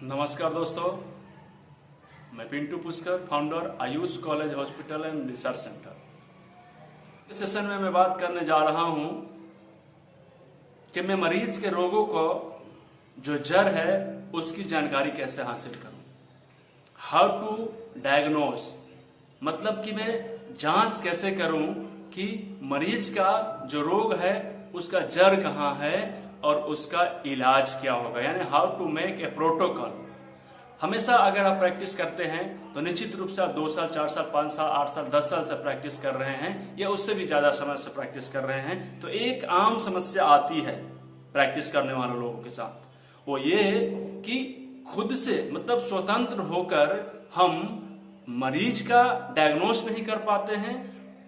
नमस्कार दोस्तों, मैं Pintu Pushkar, founder Ayush college hospital and research centre. इस सेशन में मैं बात करने जा रहा हूं कि मैं मरीज के रोगों को जो जड़ है उसकी जानकारी कैसे हासिल करूं। हाउ टू डायग्नोस, मतलब कि मैं जांच कैसे करूं कि मरीज का जो रोग है उसका जड़ कहां है और उसका इलाज क्या होगा, यानी how to make a protocol. हमेशा अगर आप प्रैक्टिस करते हैं तो निश्चित रूप से आप 2 साल, 4 साल, 5 साल, 8 साल, 10 साल से प्रैक्टिस कर रहे हैं या उससे भी ज्यादा समय से प्रैक्टिस कर रहे हैं, तो एक आम समस्या आती है प्रैक्टिस करने वाले लोगों के साथ, वो ये कि खुद से मतलब स्वतंत्र होकर हम मरीज का डायग्नोस नहीं कर पाते हैं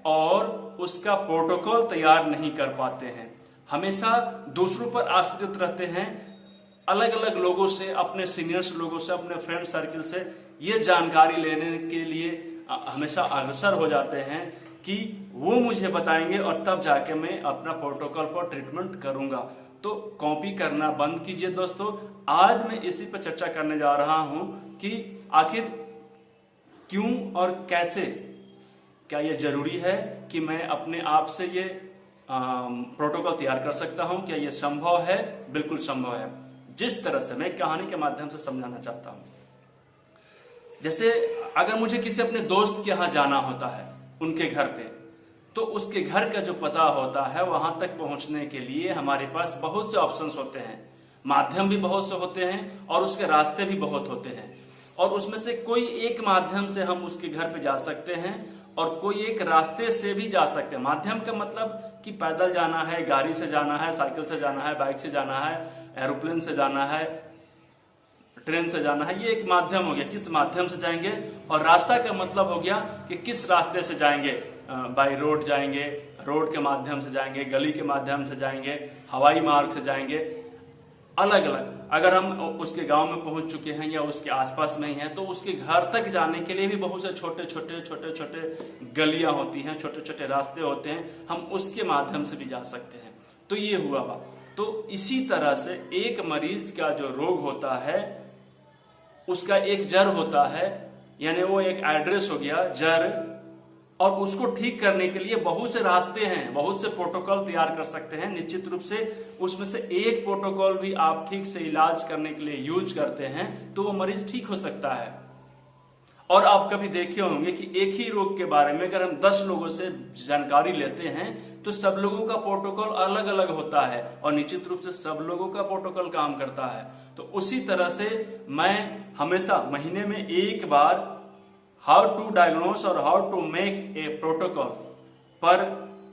और उसका प्रोटोकॉल तैयार नहीं कर पाते हैं। हमेशा दूसरों पर आश्रित रहते हैं, अलग अलग लोगों से, अपने सीनियर्स लोगों से, अपने फ्रेंड सर्किल से ये जानकारी लेने के लिए हमेशा अग्रसर हो जाते हैं कि वो मुझे बताएंगे और तब जाके मैं अपना प्रोटोकॉल पर ट्रीटमेंट करूंगा। तो कॉपी करना बंद कीजिए दोस्तों। आज मैं इसी पर चर्चा करने जा रहा हूं कि आखिर क्यों और कैसे, क्या ये जरूरी है कि मैं अपने आप से ये प्रोटोकॉल तैयार कर सकता हूं। क्या ये संभव है? बिल्कुल संभव है। जिस तरह से मैं कहानी के माध्यम से समझाना चाहता हूं, जैसे अगर मुझे किसी अपने दोस्त के यहां जाना होता है, उनके घर पे, तो उसके घर का जो पता होता है वहां तक पहुंचने के लिए हमारे पास बहुत से ऑप्शंस होते हैं, माध्यम भी बहुत से होते हैं और उसके रास्ते भी बहुत होते हैं। और उसमें से कोई एक माध्यम से हम उसके घर पे जा सकते हैं और कोई एक रास्ते से भी जा सकते हैं। माध्यम का मतलब कि पैदल जाना है, गाड़ी से जाना है, साइकिल से जाना है, बाइक से जाना है, एरोप्लेन से जाना है, ट्रेन से जाना है, ये एक माध्यम हो गया, किस माध्यम से जाएंगे। और रास्ता का मतलब हो गया कि किस रास्ते से जाएंगे, बाई रोड जाएंगे, रोड के माध्यम से जाएंगे, गली के माध्यम से जाएंगे, हवाई मार्ग से जाएंगे, अलग अलग। अगर हम उसके गांव में पहुंच चुके हैं या उसके आसपास में ही हैं तो उसके घर तक जाने के लिए भी बहुत से छोटे छोटे गलियां होती हैं, छोटे छोटे रास्ते होते हैं, हम उसके माध्यम से भी जा सकते हैं। तो ये हुआ बात। तो इसी तरह से एक मरीज का जो रोग होता है उसका एक जड़ होता है, यानी वो एक एड्रेस हो गया, जड़। और उसको ठीक करने के लिए बहुत से रास्ते हैं, बहुत से प्रोटोकॉल तैयार कर सकते हैं। निश्चित रूप से उसमें से एक प्रोटोकॉल भी आप ठीक से इलाज करने के लिए यूज करते हैं तो वो मरीज ठीक हो सकता है। और आप कभी देखे होंगे कि एक ही रोग के बारे में अगर हम 10 लोगों से जानकारी लेते हैं तो सब लोगों का प्रोटोकॉल अलग अलग होता है और निश्चित रूप से सब लोगों का प्रोटोकॉल काम करता है। तो उसी तरह से मैं हमेशा महीने में एक बार हाउ टू डायग्नोस और how to make a protocol पर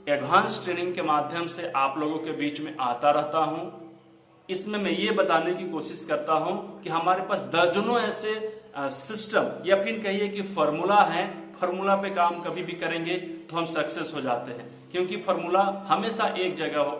एडवांस ट्रेनिंग के माध्यम से आप लोगों के बीच में आता रहता हूं। इसमें मैं ये बताने की कोशिश करता हूं कि हमारे पास दर्जनों ऐसे सिस्टम या फिर कहिए कि फॉर्मूला है, फॉर्मूला पे काम कभी भी करेंगे तो हम सक्सेस हो जाते हैं, क्योंकि फॉर्मूला हमेशा एक जगह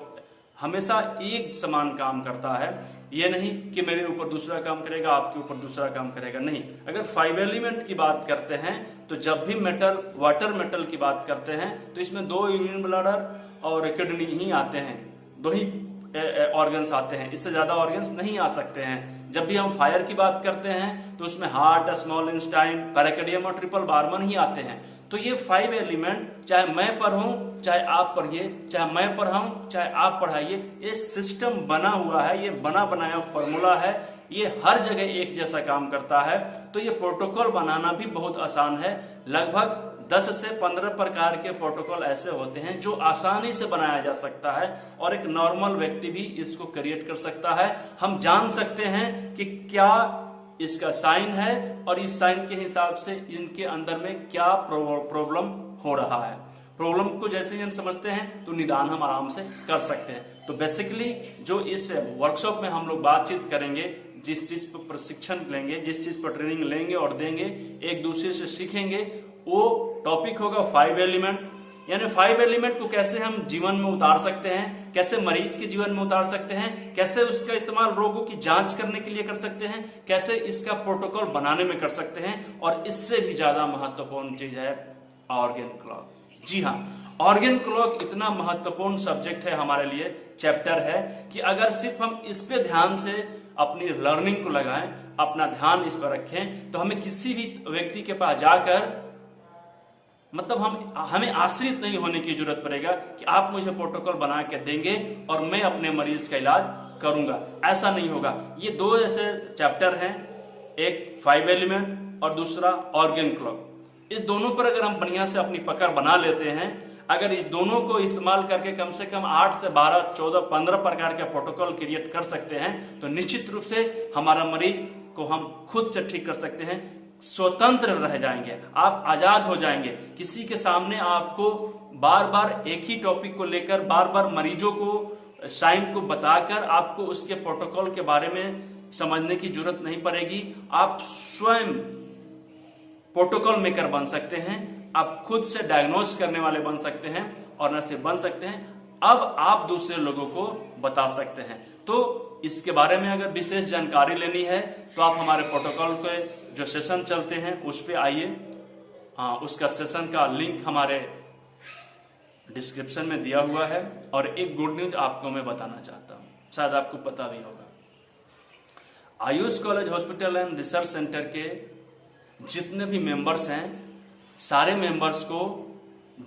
हमेशा एक समान काम करता है। ये नहीं कि मेरे ऊपर दूसरा काम करेगा, आपके ऊपर दूसरा काम करेगा, नहीं। अगर 5 एलिमेंट की बात करते हैं तो जब भी मेटल, वाटर मेटल की बात करते हैं तो इसमें 2 यूरिन ब्लडर और किडनी ही आते हैं, 2 ही ऑर्गन्स आते हैं, इससे ज्यादा ऑर्गन्स नहीं आ सकते हैं। जब भी हम फायर की बात करते हैं तो उसमें हार्ट, स्मॉल इंटेस्टाइन, पेरिकार्डियम और ट्रिपल बार्मन ही आते हैं। तो ये 5 एलिमेंट, चाहे मैं पढ़ूं, चाहे आप पढ़िए, चाहे मैं पढ़ाऊं, चाहे आप पढ़ाइए, ये सिस्टम बना हुआ है, ये बना बनाया फॉर्मूला है, ये हर जगह एक जैसा काम करता है। तो ये प्रोटोकॉल बनाना भी बहुत आसान है। लगभग 10 से 15 प्रकार के प्रोटोकॉल ऐसे होते हैं जो आसानी से बनाया जा सकता है और एक नॉर्मल व्यक्ति भी इसको क्रिएट कर सकता है। हम जान सकते हैं कि क्या इसका साइन है और इस साइन के हिसाब से इनके अंदर में क्या प्रॉब्लम हो रहा है। प्रॉब्लम को जैसे ही हम समझते हैं तो निदान हम आराम से कर सकते हैं। तो बेसिकली जो इस वर्कशॉप में हम लोग बातचीत करेंगे, जिस चीज पर प्रशिक्षण लेंगे, जिस चीज पर ट्रेनिंग लेंगे और देंगे, एक दूसरे से सीखेंगे, वो टॉपिक होगा 5 एलिमेंट। यानी 5 एलिमेंट को कैसे हम जीवन में उतार सकते हैं, कैसे मरीज के जीवन में उतार सकते हैं, कैसे उसका इस्तेमाल रोगों की जांच करने के लिए कर सकते हैं, कैसे इसका प्रोटोकॉल बनाने में कर सकते हैं। और इससे भी ज्यादा महत्वपूर्ण चीज है ऑर्गन क्लॉक। जी हाँ, ऑर्गन क्लॉक इतना महत्वपूर्ण सब्जेक्ट है हमारे लिए, चैप्टर है, कि अगर सिर्फ हम इस पे ध्यान से अपनी लर्निंग को लगाएं, अपना ध्यान इस पर रखें, तो हमें किसी भी व्यक्ति के पास जाकर मतलब हमें आश्रित नहीं होने की जरूरत पड़ेगा कि आप मुझे प्रोटोकॉल बना के देंगे और मैं अपने मरीज का इलाज करूंगा। ऐसा नहीं होगा। ये दो ऐसे चैप्टर हैं, एक 5 एलिमेंट और दूसरा ऑर्गेन क्लॉक। इस दोनों पर अगर हम बढ़िया से अपनी पकड़ बना लेते हैं, अगर इस दोनों को इस्तेमाल करके कम से कम 8 से 12, 14, 15 प्रकार के प्रोटोकॉल क्रिएट कर सकते हैं, तो निश्चित रूप से हमारा मरीज को हम खुद से ठीक कर सकते हैं, स्वतंत्र रह जाएंगे, आप आजाद हो जाएंगे। किसी के सामने आपको बार बार एक ही टॉपिक को लेकर बार बार मरीजों को साइन को बताकर आपको उसके प्रोटोकॉल के बारे में समझने की जरूरत नहीं पड़ेगी। आप स्वयं प्रोटोकॉल मेकर बन सकते हैं, आप खुद से डायग्नोस करने वाले बन सकते हैं और न सिर्फ बन सकते हैं, अब आप दूसरे लोगों को बता सकते हैं। तो इसके बारे में अगर विशेष जानकारी लेनी है तो आप हमारे प्रोटोकॉल के जो सेशन चलते हैं उस पे आइए। उसका सेशन का लिंक हमारे डिस्क्रिप्शन में दिया हुआ है। और एक गुड न्यूज आपको मैं बताना चाहता हूं, शायद आपको पता भी होगा। Ayush college hospital and research centre के जितने भी मेंबर्स हैं, सारे मेंबर्स को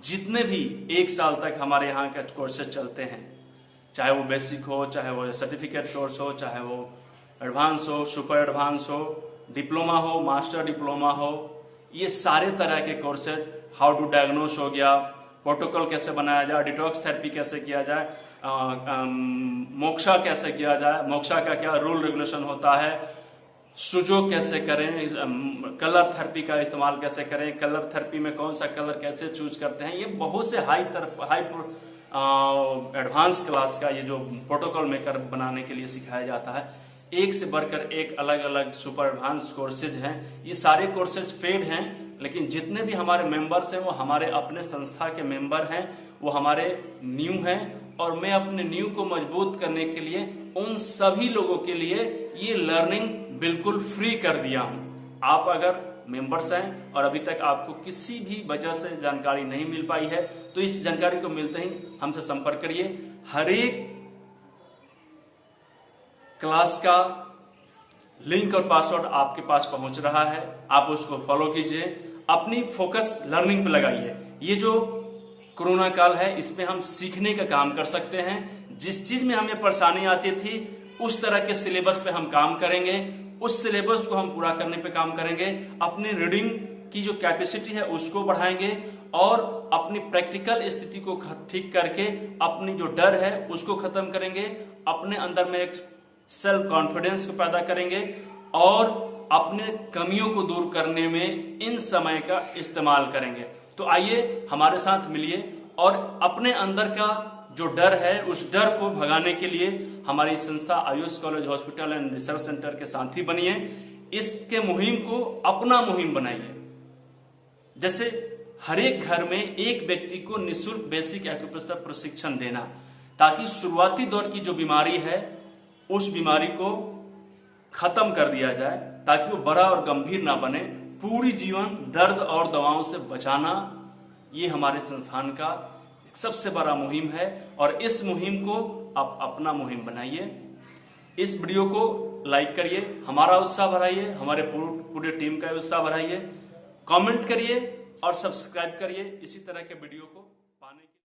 जितने भी 1 साल तक हमारे यहाँ के कोर्सेज चलते हैं, चाहे वो बेसिक हो, चाहे वो सर्टिफिकेट कोर्स हो, चाहे वो एडवांस हो, सुपर एडवांस हो, डिप्लोमा हो, मास्टर डिप्लोमा हो, ये सारे तरह के कोर्सेज, हाउ टू डायग्नोस हो गया, प्रोटोकॉल कैसे बनाया जाए, डिटॉक्स थेरेपी कैसे किया जाए, मोक्षा कैसे किया जाए, मोक्षा का क्या रूल रेगुलेशन होता है, सुजो कैसे करें, कलर थेरेपी का इस्तेमाल कैसे करें, कलर थेरेपी में कौन सा कलर कैसे चूज करते हैं, ये बहुत से हाई एडवांस क्लास का ये जो प्रोटोकॉल मेकर बनाने के लिए सिखाया जाता है। एक से बढ़कर एक अलग अलग सुपर एडवांस कोर्सेज हैं। ये सारे कोर्सेज पेड हैं, लेकिन जितने भी हमारे मेंबर्स हैं वो हमारे अपने संस्था के मेंबर हैं, वो हमारे न्यू हैं। और मैं अपने न्यू को मजबूत करने के लिए उन सभी लोगों के लिए ये लर्निंग बिल्कुल फ्री कर दिया हूं। आप अगर मेंबर्स हैं और अभी तक आपको किसी भी वजह से जानकारी नहीं मिल पाई है, तो इस जानकारी को मिलते ही हमसे संपर्क करिए। हर एक क्लास का लिंक और पासवर्ड आपके पास पहुंच रहा है, आप उसको फॉलो कीजिए, अपनी फोकस लर्निंग पे लगाइए। ये जो कोरोना काल है, इसमें हम सीखने का काम कर सकते हैं। जिस चीज में हमें परेशानी आती थी उस तरह के सिलेबस पे हम काम करेंगे, उस सिलेबस को हम पूरा करने पे काम करेंगे। अपनी रीडिंग की जो कैपेसिटी है उसको बढ़ाएंगे और अपनी प्रैक्टिकल स्थिति को ठीक करके अपनी जो डर है उसको खत्म करेंगे। अपने अंदर में एक सेल्फ कॉन्फिडेंस को पैदा करेंगे और अपने कमियों को दूर करने में इन समय का इस्तेमाल करेंगे। तो आइए हमारे साथ मिलिए और अपने अंदर का जो डर है उस डर को भगाने के लिए हमारी संस्था Ayush college hospital and research centre के साथी बनिए। इसके मुहिम को अपना मुहिम बनाइए। जैसे हर एक घर में एक व्यक्ति को निःशुल्क बेसिक एक्यूप्रेशर प्रशिक्षण देना, ताकि शुरुआती दौर की जो बीमारी है उस बीमारी को खत्म कर दिया जाए, ताकि वो बड़ा और गंभीर ना बने। पूरी जीवन दर्द और दवाओं से बचाना, ये हमारे संस्थान का सबसे बड़ा मुहिम है और इस मुहिम को आप अपना मुहिम बनाइए। इस वीडियो को लाइक करिए, हमारा उत्साह बढ़ाइए, हमारे पूरे टीम का उत्साह बढ़ाइए, कमेंट करिए और सब्सक्राइब करिए इसी तरह के वीडियो को।